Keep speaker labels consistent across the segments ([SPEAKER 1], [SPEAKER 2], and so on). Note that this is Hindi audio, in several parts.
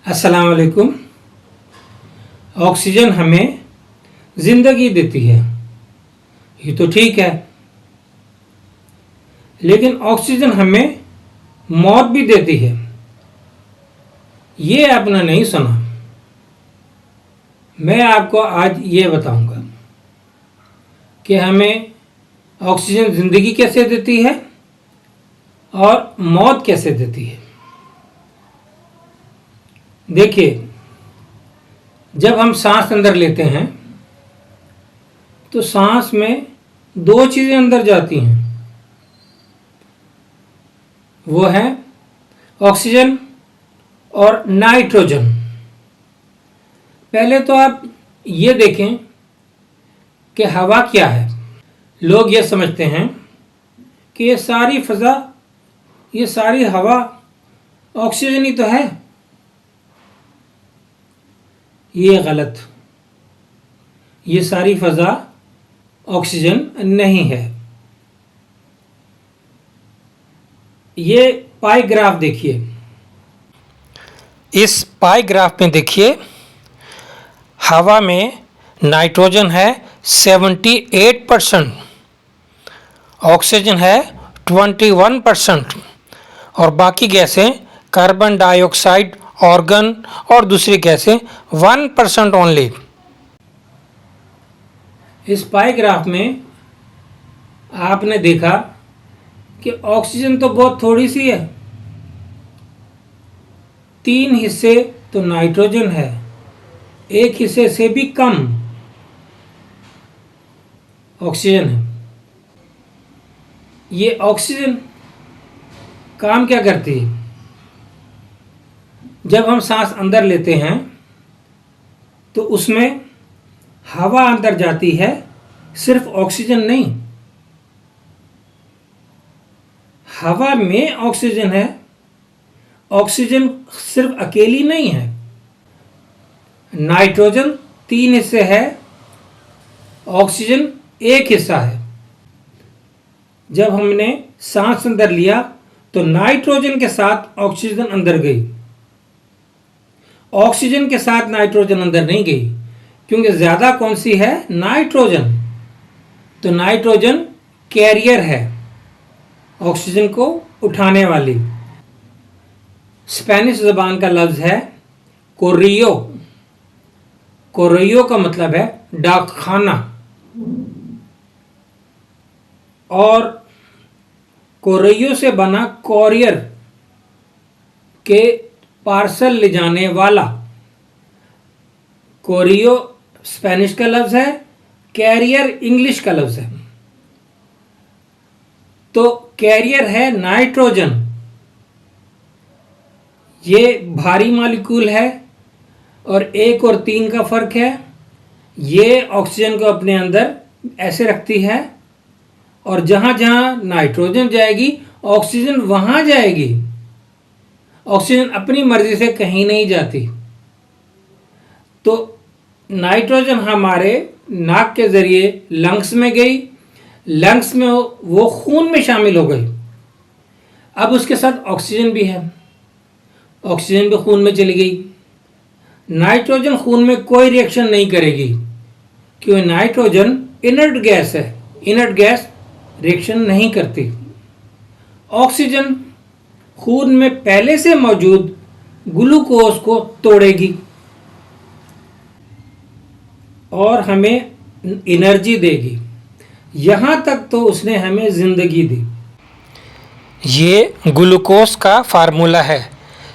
[SPEAKER 1] अस्सलाम वालेकुम। ऑक्सीजन हमें ज़िंदगी देती है, ये तो ठीक है, लेकिन ऑक्सीजन हमें मौत भी देती है। ये आपने नहीं सुना। मैं आपको आज ये बताऊंगा कि हमें ऑक्सीजन ज़िंदगी कैसे देती है और मौत कैसे देती है। देखिए, जब हम सांस अंदर लेते हैं तो सांस में दो चीज़ें अंदर जाती हैं, वो है ऑक्सीजन और नाइट्रोजन। पहले तो आप ये देखें कि हवा क्या है। लोग ये समझते हैं कि ये सारी फ़ज़ा, ये सारी हवा ऑक्सीजन ही तो है। ये गलत। ये सारी फ़ज़ा ऑक्सीजन नहीं है। ये पाई ग्राफ देखिए। इस पाई ग्राफ में देखिए, हवा में नाइट्रोजन है 78%, ऑक्सीजन है 21% और बाकी गैसें कार्बन डाइऑक्साइड, ऑर्गन और दूसरी गैसें 1% ओनली। इस पाई ग्राफ में आपने देखा कि ऑक्सीजन तो बहुत थोड़ी सी है। 3 हिस्से तो नाइट्रोजन है, 1 हिस्से से भी कम ऑक्सीजन है। ये ऑक्सीजन काम क्या करती है? जब हम सांस अंदर लेते हैं तो उसमें हवा अंदर जाती है, सिर्फ ऑक्सीजन नहीं। हवा में ऑक्सीजन है, ऑक्सीजन सिर्फ अकेली नहीं है। नाइट्रोजन 3 हिस्से है, ऑक्सीजन 1 हिस्सा है। जब हमने सांस अंदर लिया तो नाइट्रोजन के साथ ऑक्सीजन अंदर गई, ऑक्सीजन के साथ नाइट्रोजन अंदर नहीं गई, क्योंकि ज़्यादा कौन सी है? नाइट्रोजन। तो नाइट्रोजन कैरियर है, ऑक्सीजन को उठाने वाली। स्पेनिश ज़बान का लफ्ज़ है कोर्रियो। कोर्रियो का मतलब है डाकखाना, और कोर्रियो से बना कॉरियर के पार्सल ले जाने वाला। कोरियो स्पेनिश का लफ्ज़ है, कैरियर इंग्लिश का लफ्ज़ है। तो कैरियर है नाइट्रोजन। ये भारी मॉलिक्यूल है और 1 और 3 का फ़र्क है। ये ऑक्सीजन को अपने अंदर ऐसे रखती है और जहाँ जहाँ नाइट्रोजन जाएगी ऑक्सीजन वहाँ जाएगी। ऑक्सीजन अपनी मर्जी से कहीं नहीं जाती। तो नाइट्रोजन हमारे नाक के ज़रिए लंग्स में गई, लंग्स में वो खून में शामिल हो गई। अब उसके साथ ऑक्सीजन भी है, ऑक्सीजन भी खून में चली गई। नाइट्रोजन खून में कोई रिएक्शन नहीं करेगी, क्योंकि नाइट्रोजन इनर्ट गैस है। इनर्ट गैस रिएक्शन नहीं करती। ऑक्सीजन खून में पहले से मौजूद ग्लूकोज को तोड़ेगी और हमें एनर्जी देगी। यहाँ तक तो उसने हमें ज़िंदगी दी। ये ग्लूकोज का फार्मूला है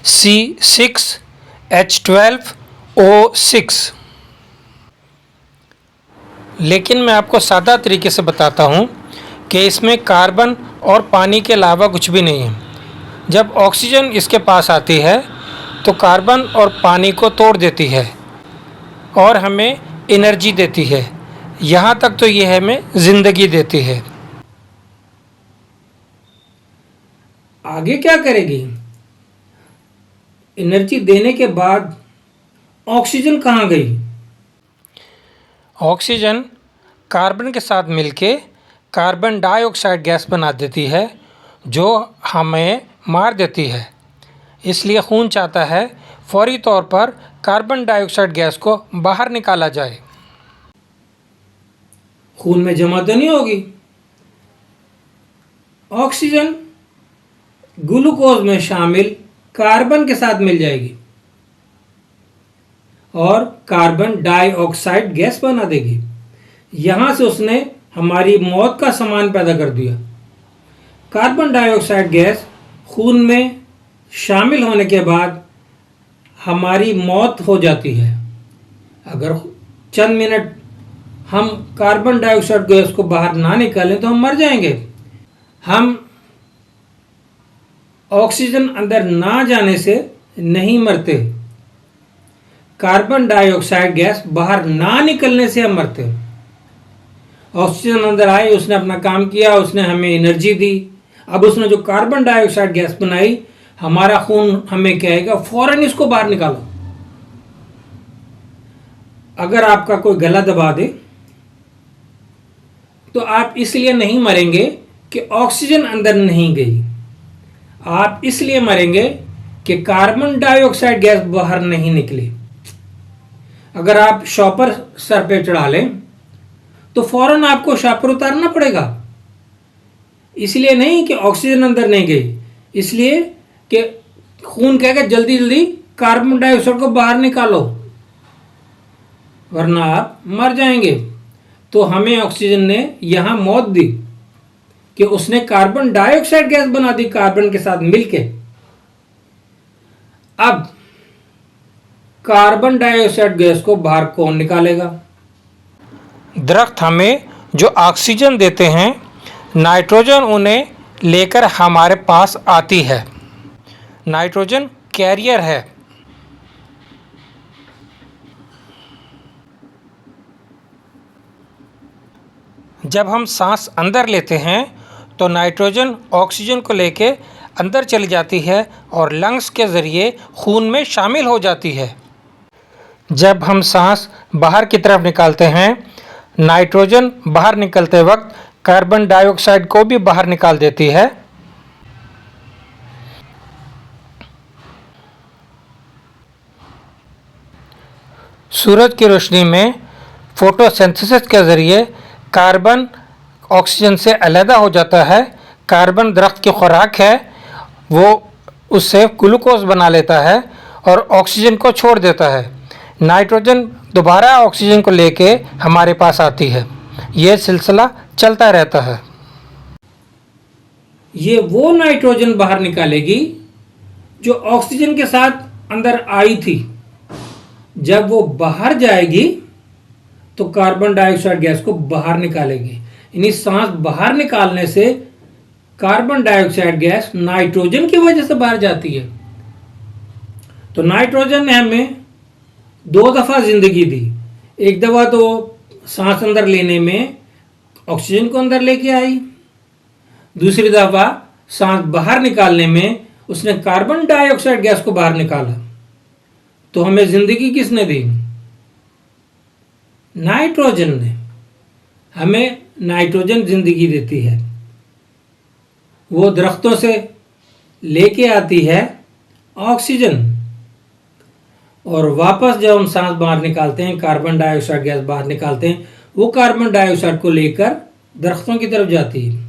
[SPEAKER 1] C6H12O6। लेकिन मैं आपको सादा तरीके से बताता हूँ कि इसमें कार्बन और पानी के अलावा कुछ भी नहीं है। जब ऑक्सीजन इसके पास आती है तो कार्बन और पानी को तोड़ देती है और हमें एनर्जी देती है। यहाँ तक तो ये हमें ज़िंदगी देती है। आगे क्या करेगी? एनर्जी देने के बाद ऑक्सीजन कहाँ गई? ऑक्सीजन कार्बन के साथ मिलके कार्बन डाइऑक्साइड गैस बना देती है, जो हमें मार देती है। इसलिए खून चाहता है फौरी तौर पर कार्बन डाइऑक्साइड गैस को बाहर निकाला जाए। खून में जमा तो नहीं होगी। ऑक्सीजन ग्लूकोज में शामिल कार्बन के साथ मिल जाएगी और कार्बन डाइऑक्साइड गैस बना देगी। यहां से उसने हमारी मौत का सामान पैदा कर दिया। कार्बन डाइऑक्साइड गैस खून में शामिल होने के बाद हमारी मौत हो जाती है। अगर चंद मिनट हम कार्बन डाइऑक्साइड गैस को बाहर ना निकालें तो हम मर जाएंगे। हम ऑक्सीजन अंदर ना जाने से नहीं मरते, कार्बन डाइऑक्साइड गैस बाहर ना निकलने से हम मरते। ऑक्सीजन अंदर आई, उसने अपना काम किया, उसने हमें एनर्जी दी। अब उसने जो कार्बन डाइऑक्साइड गैस बनाई, हमारा खून हमें कहेगा फौरन इसको बाहर निकालो। अगर आपका कोई गला दबा दे तो आप इसलिए नहीं मरेंगे कि ऑक्सीजन अंदर नहीं गई, आप इसलिए मरेंगे कि कार्बन डाइऑक्साइड गैस बाहर नहीं निकली। अगर आप शॉपर सर पे चढ़ा लें तो फौरन आपको शॉपर उतारना पड़ेगा, इसलिए नहीं कि ऑक्सीजन अंदर नहीं गई, इसलिए कि खून कहेगा जल्दी जल्दी कार्बन डाइऑक्साइड को बाहर निकालो वरना आप मर जाएंगे। तो हमें ऑक्सीजन ने यहां मौत दी कि उसने कार्बन डाइऑक्साइड गैस बना दी कार्बन के साथ मिलके। अब कार्बन डाइऑक्साइड गैस को बाहर कौन निकालेगा? दरख्त हमें जो ऑक्सीजन देते हैं, नाइट्रोजन उन्हें लेकर हमारे पास आती है। नाइट्रोजन कैरियर है। जब हम सांस अंदर लेते हैं तो नाइट्रोजन ऑक्सीजन को लेके अंदर चली जाती है और लंग्स के ज़रिए खून में शामिल हो जाती है। जब हम सांस बाहर की तरफ निकालते हैं, नाइट्रोजन बाहर निकलते वक्त कार्बन डाइऑक्साइड को भी बाहर निकाल देती है। सूरज की रोशनी में फोटोसिंथेसिस के ज़रिए कार्बन ऑक्सीजन से अलहदा हो जाता है। कार्बन दरख्त की खुराक है, वो उससे ग्लूकोज बना लेता है और ऑक्सीजन को छोड़ देता है। नाइट्रोजन दोबारा ऑक्सीजन को लेके हमारे पास आती है। ये सिलसिला चलता रहता है। ये वो नाइट्रोजन बाहर निकालेगी जो ऑक्सीजन के साथ अंदर आई थी। जब वो बाहर जाएगी तो कार्बन डाइऑक्साइड गैस को बाहर निकालेगी। यानी सांस बाहर निकालने से कार्बन डाइऑक्साइड गैस नाइट्रोजन की वजह से बाहर जाती है। तो नाइट्रोजन ने हमें 2 दफ़ा ज़िंदगी दी। एक दफ़ा तो सांस अंदर लेने में ऑक्सीजन को अंदर लेके आई, दूसरी दफ़ा सांस बाहर निकालने में उसने कार्बन डाइऑक्साइड गैस को बाहर निकाला। तो हमें ज़िंदगी किसने दी? नाइट्रोजन ने। हमें नाइट्रोजन ज़िंदगी देती है। वो दरख्तों से लेके आती है ऑक्सीजन और वापस जब हम सांस बाहर निकालते हैं, कार्बन डाइऑक्साइड गैस बाहर निकालते हैं, वो कार्बन डाइऑक्साइड को लेकर दरख्तों की तरफ जाती है।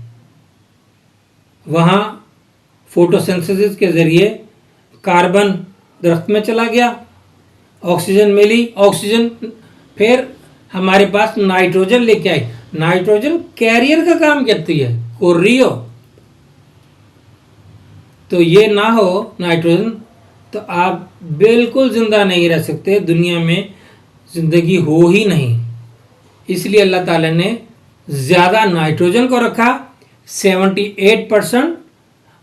[SPEAKER 1] वहाँ फोटोसिंथेसिस के ज़रिए कार्बन दरख्त में चला गया, ऑक्सीजन मिली, ऑक्सीजन फिर हमारे पास नाइट्रोजन लेके आई। नाइट्रोजन कैरियर का काम करती है, कोरियो। तो ये ना हो नाइट्रोजन तो आप बिल्कुल ज़िंदा नहीं रह सकते, दुनिया में ज़िंदगी हो ही नहीं। इसलिए अल्लाह ताला ने ज़्यादा नाइट्रोजन को रखा, 78%,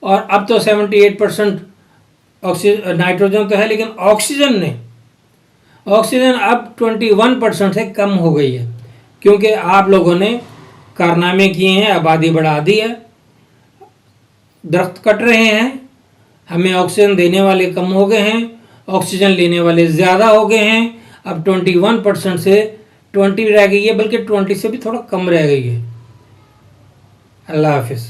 [SPEAKER 1] और अब तो 78% ऑक्सीजन नाइट्रोजन तो है, लेकिन ऑक्सीजन अब 21% से कम हो गई है, क्योंकि आप लोगों ने कारनामे किए हैं, आबादी बढ़ा दी है, दरख्त कट रहे हैं, हमें ऑक्सीजन देने वाले कम हो गए हैं, ऑक्सीजन लेने वाले ज़्यादा हो गए हैं। अब 21% से 20 रह गई है, बल्कि 20 से भी थोड़ा कम रह गई है। अल्लाह हाफिज़।